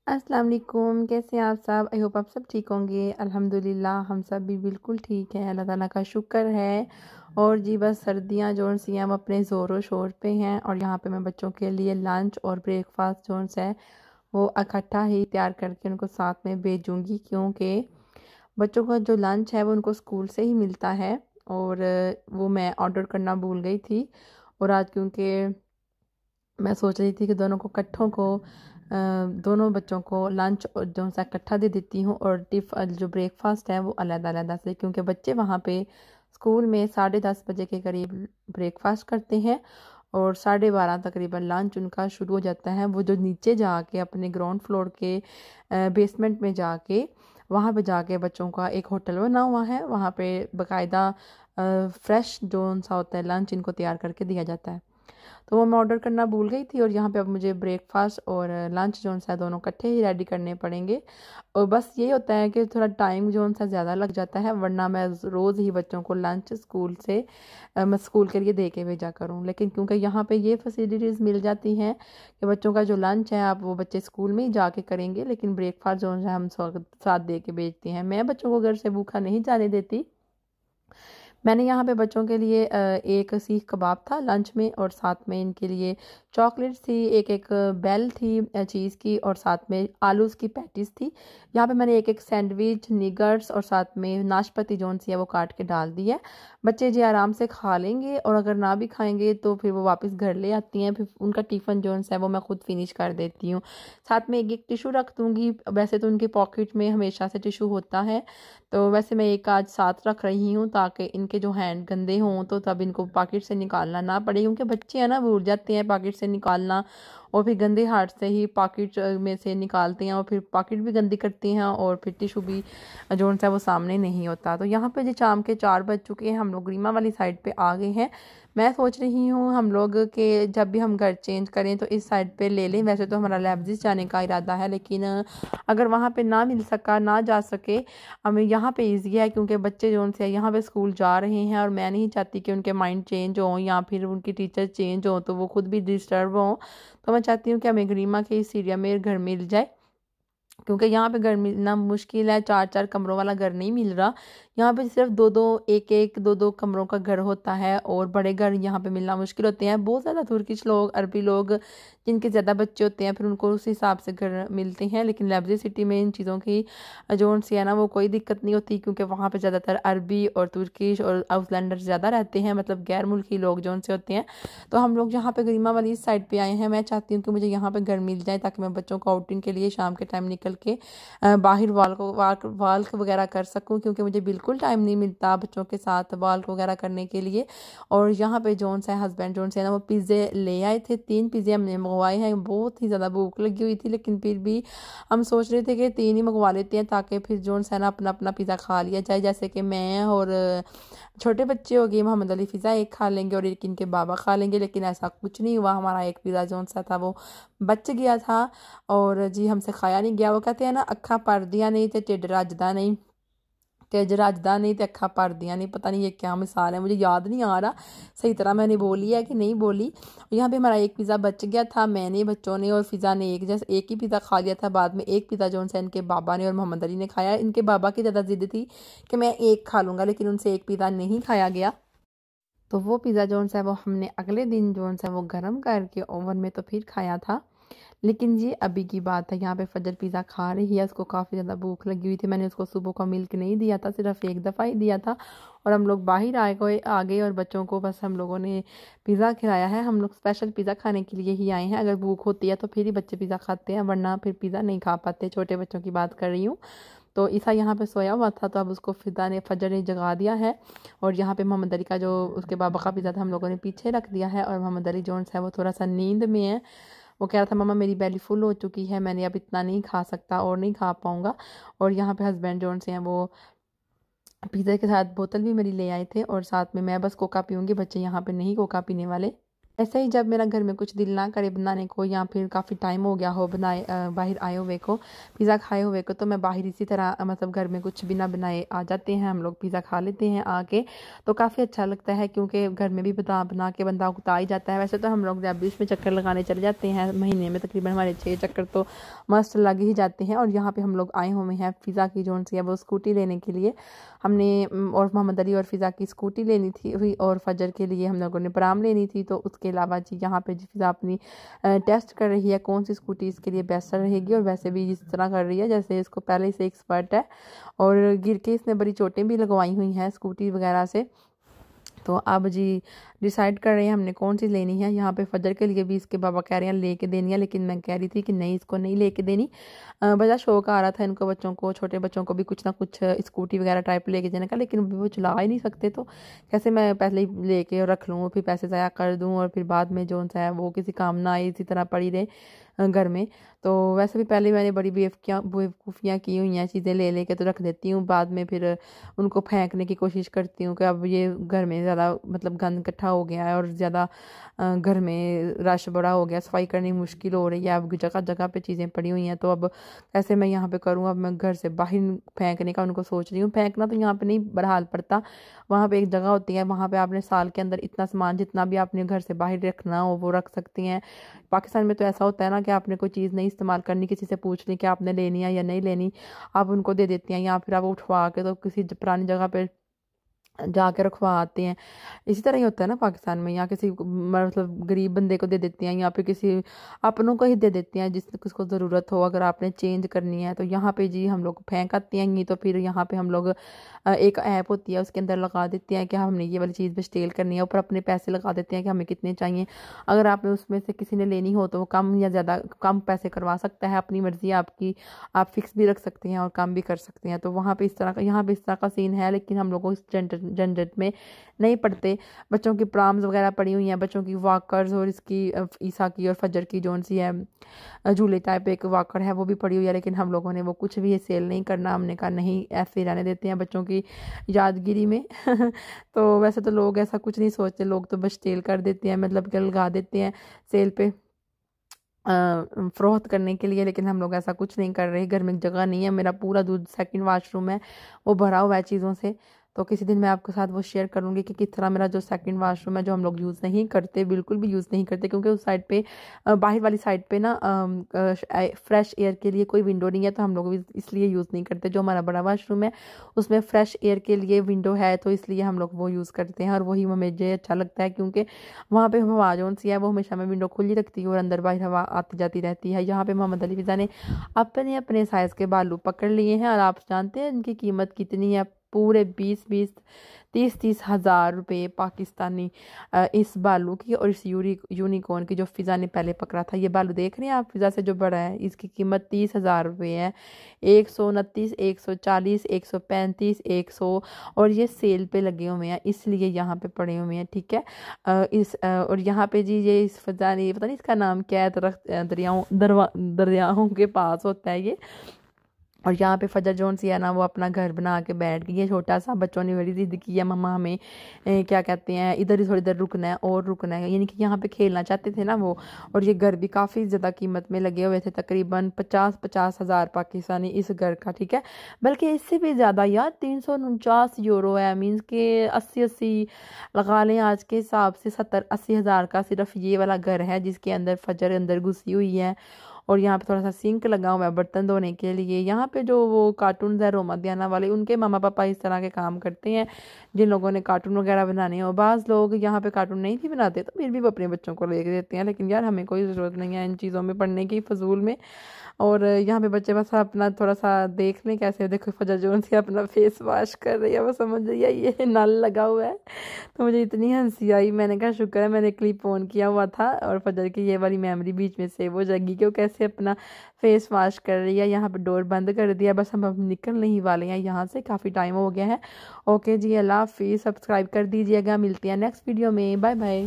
अस्सलाम वालेकुम, कैसे हैं आप सब? आई होप आप सब ठीक होंगे। अल्हम्दुलिल्लाह हम सब भी बिल्कुल ठीक हैं, अल्लाह ताला का शुक्र है। और जी बस सर्दियां जो सी हैं वो अपने ज़ोरों शोर पे हैं और यहाँ पे मैं बच्चों के लिए लंच और ब्रेकफास्ट जो है वो इकट्ठा ही तैयार करके उनको साथ में भेजूँगी, क्योंकि बच्चों का जो लंच है वो उनको स्कूल से ही मिलता है। और वो मैं ऑर्डर करना भूल गई थी। और आज क्योंकि मैं सोच रही थी कि दोनों को इकट्ठों को दोनों बच्चों को लंच और जो सा इकट्ठा दे देती हूँ और जो ब्रेकफास्ट है वो अलग-अलग से, क्योंकि बच्चे वहाँ पे स्कूल में 10:30 बजे के करीब ब्रेकफास्ट करते हैं और 12:30 तकरीबन लंच उनका शुरू हो जाता है। वो जो नीचे जाके अपने ग्राउंड फ्लोर के बेसमेंट में जाके वहाँ पे जाके बच्चों का एक होटल बना हुआ है, वहाँ पे बाकायदा फ्रेश जो सा होता है लंच इनको तैयार करके दिया जाता है। तो वो मैं ऑर्डर करना भूल गई थी और यहाँ पे अब मुझे ब्रेकफास्ट और लंच जो है दोनों इकट्ठे ही रेडी करने पड़ेंगे। और बस यही होता है कि थोड़ा टाइम जो है ज़्यादा लग जाता है, वरना मैं रोज़ ही बच्चों को लंच स्कूल से मैं स्कूल के लिए दे के भेजा करूँ। लेकिन क्योंकि यहाँ पे ये फैसिलिटीज़ मिल जाती हैं कि बच्चों का जो लंच है आप वो बच्चे स्कूल में ही जाके करेंगे, लेकिन ब्रेकफास्ट जो है हम साथ दे के भेजते हैं। मैं बच्चों को घर से भूखा नहीं जाने देती। मैंने यहाँ पे बच्चों के लिए एक सीख कबाब था लंच में और साथ में इनके लिए चॉकलेट्स थी, एक एक बेल थी चीज़ की, और साथ में आलूज़ की पैटीज़ थी। यहाँ पे मैंने एक एक सैंडविच, निगर्स और साथ में नाशपाती जोन सी है वो काट के डाल दी है। बच्चे जी आराम से खा लेंगे और अगर ना भी खाएंगे तो फिर वो वापस घर ले आती हैं, फिर उनका टिफ़िन जोन है वो मैं खुद फिनिश कर देती हूँ। साथ में एक टिशू रख दूँगी, वैसे तो उनके पॉकेट में हमेशा से टिशू होता है, तो वैसे मैं एक आज साथ रख रही हूँ ताकि इनके जो हैंड गंदे हों तो तब इनको पॉकेट से निकालना ना पड़े, क्योंकि बच्चे हैं ना भूल जाते हैं पॉकेट से निकालना और फिर गंदे हाथ से ही पॉकेट में से निकालते हैं और फिर पॉकेट भी गंदी करते हैं और फिर टिशू भी जो है वो सामने नहीं होता। तो यहाँ पे जो शाम के 4 बज चुके हैं, हम लोग रीमा वाली साइड पे आ गए हैं। मैं सोच रही हूँ हम लोग के जब भी हम घर चेंज करें तो इस साइड पे ले लें। वैसे तो हमारा लेब्जिस जाने का इरादा है, लेकिन अगर वहाँ पे ना मिल सका ना जा सके, हमें यहाँ पे ईजी है क्योंकि बच्चे जो उनसे यहाँ पे स्कूल जा रहे हैं और मैं नहीं चाहती कि उनके माइंड चेंज हो या फिर उनकी टीचर चेंज हो तो वो खुद भी डिस्टर्ब हों। तो मैं चाहती हूँ कि हमें गरीमा के इस एरिया में घर मिल जाए, क्योंकि यहाँ पे घर मिलना मुश्किल है। 4-4 कमरों वाला घर नहीं मिल रहा। यहाँ पे सिर्फ दो दो एक एक दो दो कमरों का घर होता है और बड़े घर यहाँ पे मिलना मुश्किल होते हैं। बहुत ज़्यादा तुर्किश लोग, अरबी लोग जिनके ज़्यादा बच्चे होते हैं फिर उनको उस हिसाब से घर मिलते हैं, लेकिन लेब्जी सिटी में इन चीज़ों की जो सी है ना वो कोई दिक्कत नहीं होती, क्योंकि वहाँ पे ज़्यादातर अरबी और तुर्किश और आउटलैंडर ज़्यादा रहते हैं, मतलब गैर मुल्की लोग जो से होते हैं। तो हम लोग यहाँ पे गरीमा वाली इस साइड पे आए हैं। मैं चाहती हूँ कि मुझे यहाँ पे घर मिल जाए ताकि मैं बच्चों को आउटिंग के लिए शाम के टाइम निकल के बाहर वॉक वगैरह कर सकूं, क्योंकि मुझे बिल्कुल टाइम नहीं मिलता बच्चों के साथ वॉक वगैरह करने के लिए। और यहाँ पे जोन सा हस्बैंड जोन से ना वो पिज़्ज़े ले आए थे, 3 पिज़्ज़े हमने मंगवाए हैं। बहुत ही ज़्यादा भूख लगी हुई थी, लेकिन फिर भी हम सोच रहे थे कि 3 ही मंगवा लेते हैं ताकि फिर जोन सा ना अपना अपना पिज़्ज़ा खा लिया जाए। जैसे कि मैं और छोटे बच्चे हो गए, मोहम्मद अली पिज़्ज़ा एक खा लेंगे और एक इनके बाबा खा लेंगे, लेकिन ऐसा कुछ नहीं हुआ। हमारा एक पिज़्ज़ा जोन सा था वो बच गया था और जी हमसे खाया नहीं गया। वो कहते हैं ना अखा भरदियां नहीं तो ढिड रजदा नहीं, ढिड रजदा नहीं तो अखा भरदियां नहीं। पता नहीं ये क्या मिसाल है, मुझे याद नहीं आ रहा सही तरह मैंने बोली है कि नहीं बोली। यहाँ पे हमारा एक पिज़्ज़ा बच गया था, मैंने, बच्चों ने और फिज़ा ने एक जैसे एक ही पिज़्ज़ा खा लिया था। बाद में एक पिज़्ज़ा जो है इनके बाबा ने और मोहम्मद अली ने खाया। इनके बाबा की ज़्यादा जिद थी कि मैं एक खा लूँगा, लेकिन उनसे एक पिज़्ज़ा नहीं खाया गया। तो वो पिज़्ज़ा जो है वो हमने अगले दिन जो है वो गर्म करके ओवन में तो फिर खाया था। लेकिन ये अभी की बात है, यहाँ पे फजर पिज़्ज़ा खा रही है, उसको काफ़ी ज़्यादा भूख लगी हुई थी। मैंने उसको सुबह का मिल्क नहीं दिया था, सिर्फ एक दफ़ा ही दिया था और हम लोग बाहर आ गए और बच्चों को बस हम लोगों ने पिज़्ज़ा खिलाया है। हम लोग स्पेशल पिज़्ज़ा खाने के लिए ही आए हैं। अगर भूख होती है तो फिर ही बच्चे पिज़्ज़ा खाते हैं, वरना फिर पिज़्ज़ा नहीं खा पाते। छोटे बच्चों की बात कर रही हूँ। तो ईसा यहाँ पे सोया हुआ था, तो अब उसको फजर ने जगा दिया है। और यहाँ पे मोहम्मद अली का जो उसके बाबा का पिज़्ज़ा था हम लोगों ने पीछे रख दिया है और मोहम्मद अली जोन्स है वो थोड़ा सा नींद में है। वो कह रहा था मम्मा मेरी बेली फुल हो चुकी है, मैंने अब इतना नहीं खा सकता और नहीं खा पाऊँगा। और यहाँ पे हस्बैंड जोन से हैं वो पिज़्ज़ा के साथ बोतल भी मेरी ले आए थे और साथ में मैं बस कोका पीऊँगी, बच्चे यहाँ पे नहीं कोका पीने वाले। ऐसे ही जब मेरा घर में कुछ दिल ना करे बनाने को या फिर काफ़ी टाइम हो गया हो बनाए बाहर आए हुए को, पिज़्ज़ा खाए हुए को, तो मैं बाहर इसी तरह मतलब घर में कुछ बिना बनाए आ जाते हैं हम लोग, पिज़्ज़ा खा लेते हैं आके। तो काफ़ी अच्छा लगता है क्योंकि घर में भी बना बना के बंदा उगता ही जाता है। वैसे तो हम लोग जब भी इसमें चक्कर लगाने चले जाते हैं, महीने में तकरीबन हमारे 6 चक्कर तो मस्त लग ही जाते हैं। और यहाँ पे हम लोग आए हुए हैं पिज़्ज़ा की जोन सी है वो स्कूटी लेने के लिए। हमने और मोहम्मद अली और फ़िज़ा की स्कूटी लेनी थी हुई, और फजर के लिए हम लोगों ने पराम लेनी थी। तो उसके अलावा जी यहाँ पे जी फ़िज़ा अपनी टेस्ट कर रही है कौन सी स्कूटी इसके लिए बेस्ट रहेगी, और वैसे भी इस तरह कर रही है जैसे इसको पहले से एक्सपर्ट है। और गिर के इसने बड़ी चोटें भी लगवाई हुई हैं स्कूटी वगैरह से। तो अब जी डिसाइड कर रहे हैं हमने कौन सी लेनी है। यहाँ पे फजर के लिए भी इसके बाबा कह रहे हैं लेके देनी है, लेकिन मैं कह रही थी कि नहीं, इसको नहीं लेके देनी। बड़ा शौक आ रहा था इनको, बच्चों को, छोटे बच्चों को भी कुछ ना कुछ स्कूटी वगैरह टाइप लेके देने का, लेकिन वो चला ही नहीं सकते। तो कैसे मैं पहले ही लेके रख लूँ, फिर पैसे ज़ाया कर दूँ और फिर बाद में जो सा है वो किसी काम ना आए, इसी तरह पड़ी रहे घर में। तो वैसे भी पहले मैंने बड़ी बेवकूफ़ियाँ की हुई हैं, चीज़ें ले लेके तो रख देती हूँ, बाद में फिर उनको फेंकने की कोशिश करती हूँ कि अब ये घर में ज़्यादा मतलब गंद इकट्ठा हो गया है और ज़्यादा घर में रश बड़ा हो गया, सफाई करनी मुश्किल हो रही है, अब जगह जगह पे चीज़ें पड़ी हुई हैं। तो अब कैसे मैं यहाँ पे करूँ, अब मैं घर से बाहर फेंकने का उनको सोच रही हूँ। फेंकना तो यहाँ पे नहीं बहरहाल पड़ता, वहाँ पे एक जगह होती है, वहाँ पे आपने साल के अंदर इतना सामान जितना भी आपने घर से बाहर रखना हो वो रख सकती हैं। पाकिस्तान में तो ऐसा होता है ना कि आपने कोई चीज़ नहीं इस्तेमाल करनी, किसी से पूछ ली कि आपने लेनी है या नहीं लेनी, आप उनको दे देती हैं, या फिर आप उठवा के तो किसी पुरानी जगह पे जाके रखवा आते हैं। इसी तरह ही होता है ना पाकिस्तान में, या किसी मतलब गरीब बंदे को दे देते हैं, या फिर किसी अपनों को ही दे देते हैं जिसको ज़रूरत हो, अगर आपने चेंज करनी है। तो यहाँ पे जी हम लोग फेंक आते हैं, तो फिर यहाँ पे हम लोग एक ऐप होती है उसके अंदर लगा देते हैं कि हमने ये वाली चीज़ स्टेल करनी है, ऊपर अपने पैसे लगा देते हैं कि हमें कितने चाहिए। अगर आपने उसमें से किसी ने लेनी हो तो वो कम या ज़्यादा कम पैसे करवा सकता है, अपनी मर्ज़ी आपकी, आप फिक्स भी रख सकते हैं और कम भी कर सकते हैं। तो वहाँ पे इस तरह का, यहाँ पे इस तरह का सीन है, लेकिन हम लोगों को झंझट में नहीं पड़ते। बच्चों की प्राम्स वगैरह पड़ी हुई हैं, बच्चों की वॉकर्स, और इसकी ईसा की और फजर की जोन सी है झूले टाइप एक वॉकर है वो भी पड़ी हुई है, लेकिन हम लोगों ने वो कुछ भी सेल नहीं करना, हमने कहा नहीं, ऐसे रहने देते हैं बच्चों की यादगिरी में। तो वैसे तो लोग ऐसा कुछ नहीं सोचते, लोग तो बस सेल कर देते हैं, मतलब कि लगा देते हैं सेल पे फ़रोख्त करने के लिए, लेकिन हम लोग ऐसा कुछ नहीं कर रहे। घर में जगह नहीं है, मेरा पूरा दूध सेकंड वाशरूम है वो भरा हुआ है चीज़ों से। तो किसी दिन मैं आपके साथ वो शेयर करूँगी कि किस तरह मेरा जो सेकंड वाशरूम है, जो हम लोग यूज़ नहीं करते, बिल्कुल भी यूज़ नहीं करते, क्योंकि उस साइड पे बाहर वाली साइड पे ना फ्रेश एयर के लिए कोई विंडो नहीं है, तो हम लोग इसलिए यूज़ नहीं करते। जो हमारा बड़ा वाशरूम है उसमें फ्रेश एयर के लिए विंडो है, तो इसलिए हम लोग वो यूज़ करते हैं, और वही मुझे अच्छा लगता है क्योंकि वहाँ पे हवा जोन सी है वो हमेशा मैं विंडो खुली रखती हूँ और अंदर बाहर हवा आती जाती रहती है। यहाँ पे मोहम्मद अली फ़िज़ा ने अपने अपने साइज़ के बालू पकड़ लिए हैं, और आप जानते हैं इनकी कीमत कितनी है? पूरे 20-20 30-30 हज़ार रुपये पाकिस्तानी इस बालू की, और इस यूनिकॉर्न की जो फ़िज़ा ने पहले पकड़ा था। ये बालू देख रहे हैं आप, फ़िज़ा से जो बड़ा है, इसकी कीमत 30,000 रुपये है। 129, 140, 135, 100, और ये सेल पे लगे हुए हैं इसलिए यहाँ पे पड़े हुए हैं, ठीक है। और यहाँ पे जी ये इस फ़िज़ा ने, पता नहीं इसका नाम क्या है, दरियाओं के पास होता है ये। और यहाँ पे फजर जोन सी है ना वो अपना घर बना के बैठ गई है छोटा सा। बच्चों ने बड़ी जिद की है, मम्मा हमें क्या कहते हैं इधर ही थोड़ी देर रुकना है और रुकना है, यानी कि यहाँ पे खेलना चाहते थे ना वो। और ये घर भी काफ़ी ज़्यादा कीमत में लगे हुए थे, तकरीबन 50-50 हज़ार पाकिस्तानी इस घर का, ठीक है। बल्कि इससे भी ज़्यादा यार, 349 यूरो है, मीन्स के 80-80 लगा लें आज के हिसाब से, 70-80 हज़ार का सिर्फ ये वाला घर है जिसके अंदर फजर अंदर घुसी हुई है। और यहाँ पे थोड़ा सा सिंक लगा हुआ है बर्तन धोने के लिए। यहाँ पे जो वो कार्टून है रोमा दियाना वाले, उनके मामा पापा इस तरह के काम करते हैं जिन लोगों ने कार्टून वगैरह बनाने हो। बाज़ लोग यहाँ पे कार्टून नहीं भी बनाते तो फिर भी वो अपने बच्चों को लेके देते हैं, लेकिन यार हमें कोई ज़रूरत नहीं है इन चीज़ों में पढ़ने की फजूल में। और यहाँ पे बच्चे बस अपना थोड़ा सा देख लें कैसे, देखो फजर जोन से अपना फेस वॉश कर रही है, वो समझ रही है ये नल लगा हुआ है। तो मुझे इतनी हंसी आई, मैंने कहा शुक्र है मैंने क्लिप ऑन किया हुआ था और फजर की ये वाली मेमोरी बीच में सेव हो जाएगी कि वो कैसे अपना फेस वॉश कर रही है। यहाँ पे डोर बंद कर दिया, बस हम अब निकलने ही वाले हैं यहाँ से, काफ़ी टाइम हो गया है। ओके जी, अल्लाह हाफिज़, सब्सक्राइब कर दीजिएगा, मिलती है नेक्स्ट वीडियो में, बाय बाय।